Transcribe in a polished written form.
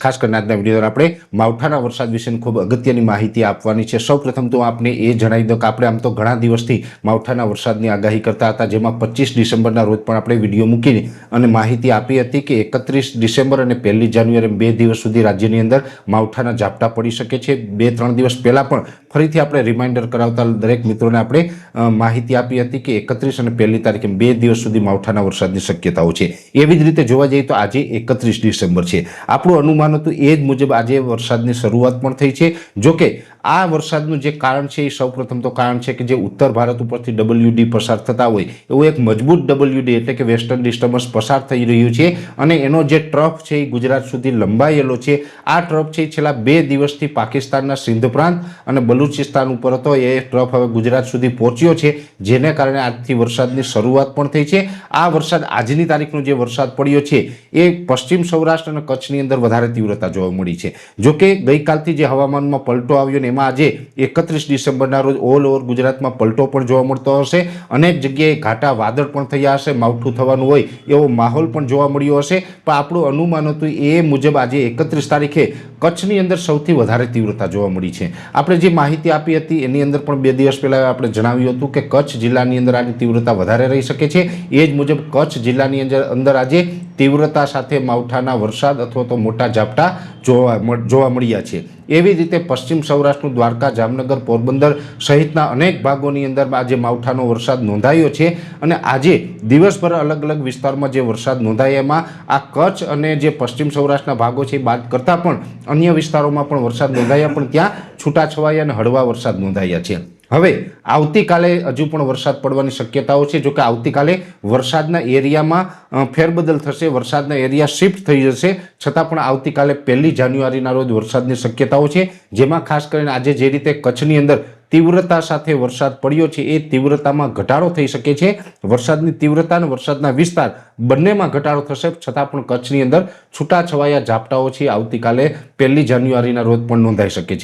ખાસ કરીને આજના વિડીયો દ્વારા આપણે માવઠાના વરસાદ વિશેની ખૂબ અગત્યની માહિતી આપવાની છે। સૌપ્રથમ તો આપને એ જણાવી દો કે આપણે આમ તો ઘણા દિવસથી માવઠાના વરસાદની આગાહી કરતા હતા, જેમાં 25 ડિસેમ્બરના રોજ પણ આપણે વિડીયો મૂકીને અને માહિતી આપી હતી કે 31 ડિસેમ્બર અને 1 જાન્યુઆરી 2 દિવસ સુધી રાજ્યની અંદર માવઠાના ઝાપટા પડી શકે છે। 2-3 દિવસ પહેલા પણ ફરીથી આપણે રિમાઇન્ડર કરાવતા દરેક મિત્રોને આપણે માહિતી આપી હતી કે 31 અને 1 તારીખે 2 દિવસ સુધી માવઠાના વરસાદની શક્યતાઓ છે। એવી જ રીતે જોવા જઈએ તો આજે 31 ડિસેમ્બર છે। આપણું અનુમાન હતું એ જ મુજબ આજે વરસાદની શરૂઆત પણ થઈ છે। જોકે આ વરસાદનું જે કારણ છે એ સૌપ્રથમ તો કારણ છે કે જે ઉત્તર ભારત ઉપરથી WD પસાર થતા હોય એવું એક મજબૂત WD એટલે કે વેસ્ટર્ન ડિસ્ટર્બન્સ પસાર થઈ રહ્યું છે અને એનો જે ટ્રફ છે એ ગુજરાત સુધી લંબાયેલો છે। આ ટ્રફ છે છેલ્લા 2 દિવસથી પાકિસ્તાનના સિંધ પ્રાંત અને બલુચિસ્તાન ઉપર હતો, એ ટ્રફ હવે ગુજરાત સુધી પહોંચ્યો છે, જેને કારણે આજથી વરસાદની શરૂઆત પણ થઈ છે। આ વરસાદ આજની તારીખનો જે વરસાદ પડ્યો છે એ પશ્ચિમ સૌરાષ્ટ્ર અને કચ્છની અંદર વધારે તીવ્રતા જોવા મળી છે। જોકે ગઈકાલથી જે હવામાનમાં પલટો આવ્યો ને એમાં આજે 31 ડિસેમ્બરના રોજ ઓલ ઓવર ગુજરાતમાં પલટો પણ જોવા મળતો હશે। અનેક જગ્યાએ ઘાટા વાદળ પણ થયા હશે, માવઠું થવાનું હોય એવો માહોલ પણ જોવા મળ્યો હશે। પણ આપણું અનુમાન હતું એ મુજબ આજે 31 તારીખે કચ્છની અંદર સૌથી વધારે તીવ્રતા જોવા મળી છે। આપણે જે માહિતી આપી હતી એની અંદર પણ 2 દિવસ પહેલાં આપણે જણાવ્યું હતું કે કચ્છ જિલ્લાની અંદર આની તીવ્રતા વધારે રહી શકે છે। એ જ મુજબ કચ્છ જિલ્લાની અંદર આજે તીવ્રતા સાથે માવઠાના વરસાદ અથવા તો મોટા ઝાપટા જોવા મળ્યા છે। એવી રીતે પશ્ચિમ સૌરાષ્ટ્રનું દ્વારકા, જામનગર, પોરબંદર સહિતના અનેક ભાગોની અંદર આજે માવઠાનો વરસાદ નોંધાયો છે અને આજે દિવસભર અલગ અલગ વિસ્તારમાં જે વરસાદ નોંધાયા એમાં આ કચ્છ અને જે પશ્ચિમ સૌરાષ્ટ્રના ભાગો છે એ બાદ કરતાં પણ અન્ય વિસ્તારોમાં પણ વરસાદ નોંધાયા, પણ ત્યાં છૂટાછવાયા અને હળવા વરસાદ નોંધાયા છે। હવે આવતીકાલે હજુ પણ વરસાદ પડવાની શક્યતાઓ છે। જોકે આવતીકાલે વરસાદના એરિયામાં ફેરબદલ થશે, વરસાદના એરિયા શિફ્ટ થઈ જશે, છતાં પણ આવતીકાલે 1 જાન્યુઆરીના રોજ વરસાદની શક્યતાઓ છે, જેમાં ખાસ કરીને આજે જે રીતે કચ્છની અંદર તીવ્રતા સાથે વરસાદ પડ્યો છે એ તીવ્રતામાં ઘટાડો થઈ શકે છે। વરસાદની તીવ્રતા અને વરસાદના વિસ્તાર બંનેમાં ઘટાડો થશે, છતાં પણ કચ્છની અંદર છૂટાછવાયા ઝાપટાઓ છે આવતીકાલે 1 જાન્યુઆરીના રોજ પણ નોંધાઈ શકે છે।